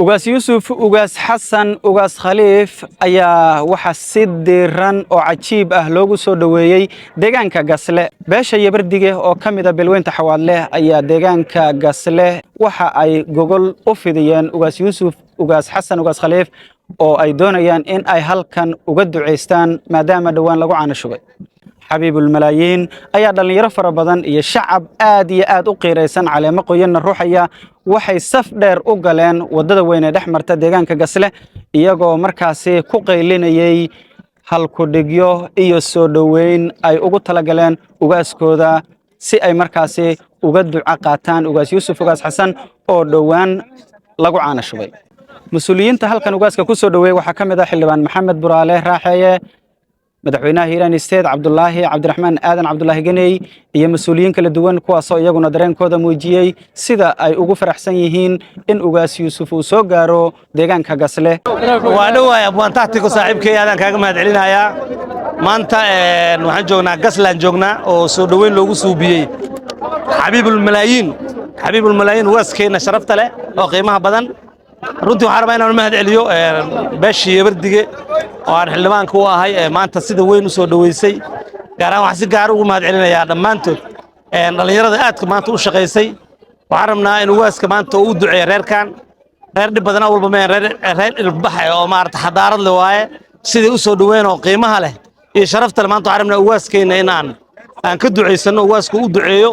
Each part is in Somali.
ugaas Yuusuf ugaas Xasan ugaas Khaliif ayaa waxa si diiran oo cajiib ah loogu soo dhaweeyay deegaanka Gasle beesha Yabardige oo kamid ah Beelweynta Xawaadle ayaa deegaanka Gasle waxa ay gogol u fidiyeen ugaas Yuusuf ugaas Xasan ugaas Khaliif oo ay doonayaan in ay halkan uga duceystaan maadaama dhawaan lagu caanashubay xabiibul malaayiin ayaa dhalinyaro fara badan iyo shacab aad iyo aad u qiireysan caleemo qoyan ruuxaya waxay saf dheer u galeen wadada weyn ee dhexmarta deegaanka Gasle iyagoo markaasi ku qaylinayay halku dhigyo iyo soo dhaweyn ay ugu tala galeen ugaaskooda si ay markaasi uga duca qaataan ugaas Yuusuf ugaas Xasan oo dhawaan lagu caanashubay mas'uuliyiinta halkan ugaaska ku soo dhaweeyay waxa kamid ah xildhibaan Maxamed Buraale Raaxeeye madaxweynaha Hiiraan State Cabdullaahi Cabdiraxmaan Aadan Cabdullaahi Ganey iyo mas'uuliyiin kala duwan kuwaas oo iyaguna dareenkooda muujiyay sida ay ugu faraxsan yihiin in ugaas Yuusuf uu soo gaaro deegaanka Gasle waa dhawaay abwaan taxtiga saaxiibkay aadan kaaga mahadcelinayaa maanta waxaan joognaa Gasle joognaa oo soo dhaweyn loogu suubiyay xabiibul malaayiin ugaaskeena sharafta leh oo qiimaha badan runtii waxaan rabaa inaan mahadceliyo beeshii Yabardige oo aan xildhibaanka u ahay maanta sida weyn u soo dhaweysay gaar ahaan waxaan si gaar ugu mahadcelinayaa dhammaantood dhalinyarada aadka maanta u shaqeysay waxaan rabnaa in ugaaska maanta uu duceeyo reerkan reer dhib badan walba ma reer ilbax oo maarta xadaarad leh waaye sidii u soo dhaweyn oo qiimaha leh iyo sharafta leh maanta waxaan rabnaa ugaaskeena in aan ka duceysano ugaasku u duceeyo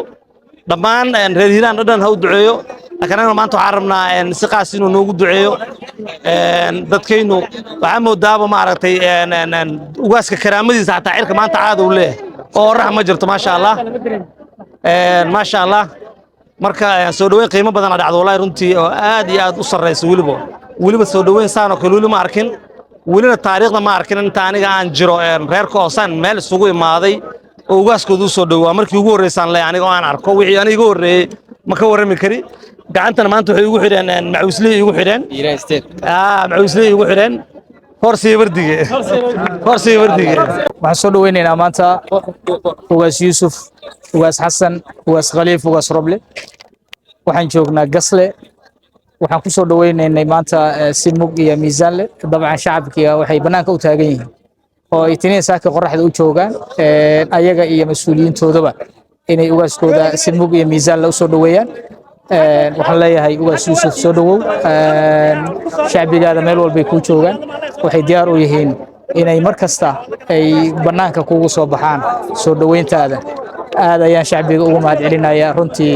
dhammaan reer Hiiraan dhan ha u duceeyo laakiin maanta waxaan rabnaa si qaas inuu noogu duceeyo dadkaynu waxaa moodaaba maaragtay ugaaska karaamadiisa xataa cirka maanta caad uu leeyahay oo rax ma jirto maasha Allah marka soo dhaweyn qiimo badan dhacdo wallahi runtii oo aad iyo aad u sareyso waliba soo dhaweyn saan oo kale wali ma arkin walina taariikhda ma arkin inta aniga aan jiro reerka oo san meel isugu imaaday oo ugaaskoodu soo dhawaa markii ugu horeysaan leh aniga oo aan arko wixii aniga horeeyay ma ka warami kari gacantana maanta waxay ugu xidheen macuusley ugu xidheen Hiiraan State macuusley ugu xidheen horsi Yabardige waxaan soo dhaweynaynaa maanta ugaas Yuusuf ugaas Xasan ugaas Khaliif ugaas Roble waxaan joognaa Gasle waxaan ku soo dhaweynaynay maanta si mug iyo miisaan leh dabcan shacabkiga waxay banaanka u taagan yihiin oo ay tiniin saaka qorraxda u joogaan ayaga iyo mas'uuliyiintoodaba inay ugaaskooda si mug iyo miisaan la soo dhaweeyaan waxaan leeyahay ugaas Yuusuf soo dhawow shacbigaada meel walba ku joogaan waxay diyaar u yihiin inay markasta ay banaanka kugu soo baxaan soo dhaweyntaada aad ayaan shacbiga ugu mahadcelinayaa runtii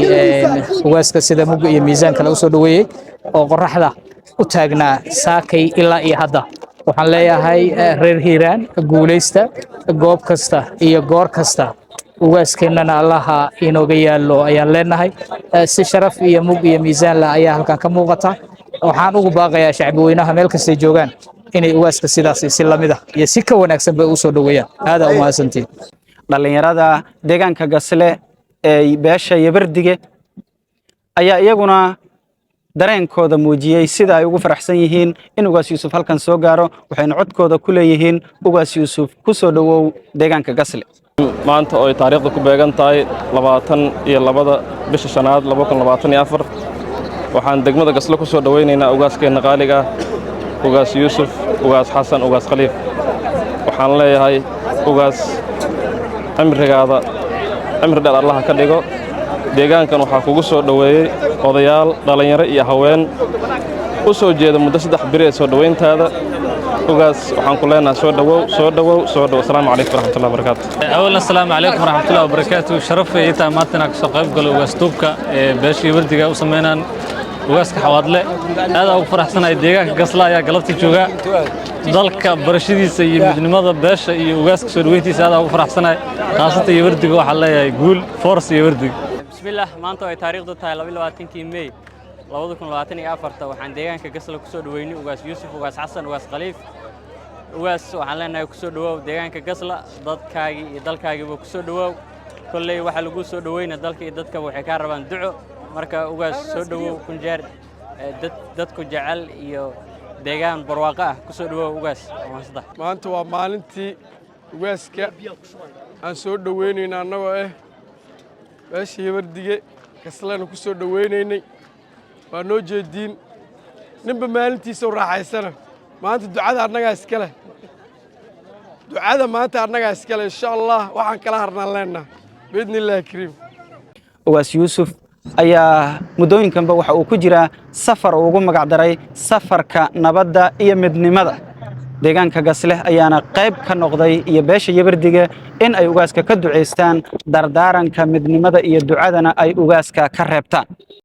ugaaska sida mug iyo miisaan kale u soo dhaweeyay oo qorraxda u taagnaa saakay ilaa iyo hadda waxaan leeyahay reer Hiiraan guuleysta goob kasta iyo goor kasta ugaaskeenana allaha inooga yaalo ayaan leenahay si sharaf iyo mug iyo miisaan la ayaa halkan ka muuqata waxaan ugu baaqayaa shacbi weynaha meel kasta joogaan inay ugaaska sidaas si lamid ah iyo si ka wanaagsan bay u soo dhaweeyaan aad u mahadsantiin dhalinyarada deegaanka Gasle ee beesha Yabardige ayaa iyaguna dareenkooda muujiyay sida ay ugu faraxsan yihiin in ugaas Yuusuf halkan soo gaaro waxayna codkooda ku leeyihiin ugaas Yuusuf ku soo dhawow deegaanka Gasle maanta oo ay taariikhda ku beegan tahay 22 bisha shanaad 2024 waxaan degmada Gasle ku soo dhaweynaynaa ugaaskeena qaaliga ugaas Yuusuf ugaas Xasan ugaas Khaliif waxaan leeyahay ugaas cimri dheer Allah ka dhigo deegaankan waxaa kugu soo dhaweeyay odayaal dhalinyaro iyo haween u soo jeeda muddo 3 biri soo dhaweyntaada ugaas waxaan ku leenahay soo dhawow assalaamu calaykum waraxmatullahi wabarakaatu awlan assalaamu calaykum waraxmatullahi wabarakaatu sharaf ay tahay maanta ka soo qayb galo ugaas tuubka beeshii Yabardige u sameeyaan ugaaska Xawaadle aad ugu faraxsanahay deegaanka Gasle ayaa galabtii jooga dalka barashadiisa iyo midnimada beesha iyo ugaaska soo dhaweyntiisa aad ugu faraxsanahay qaasatan Yabardige waxa leeyahay guul force Yabardige bismillah maanta ay taariikhdu tahay 22 May 2024 waxaan deegaanka Gasle ku soo dhaweynay ugaas Yuusuf ugaas Xasan ugaas Khaliif ugaas waxaan leenahay ku soo dhawow deegaanka Gasle dadkaagi iyo dalkaagiba ku soo dhawow kullay waxa lagu soo dhaweynaa dalka iyo dadka waxay ka rabaan duco marka ugaas soo dhawow kunjeer dadku jecel iyo deegaan barwaaqo ah ku soo dhawow ugaas maanta waa maalintii ugaaska aan soo dhaweynayna annagoo beeshii Yabardige Gaslena ku soo dhaweynaynay waa noo jeediin ninba maalintiisa u raaxaysana maanta ducada annagaa iskale ducada maanta annagaa iskale insha allah waxaan kala harnaan leenaha biidni illaahi kariim ugaas yuusuf ayaa muddooyinkanba waxa uu ku jiraa safar uu ugu magacdaray safarka nabadda iyo midnimada deegaanka Gasleh ayaana qayb ka noqday iyo beesha Yabardige in ay ugaaska ka duceystaan dardaaranka midnimada iyo ducadana ay ugaaska ka reebtaan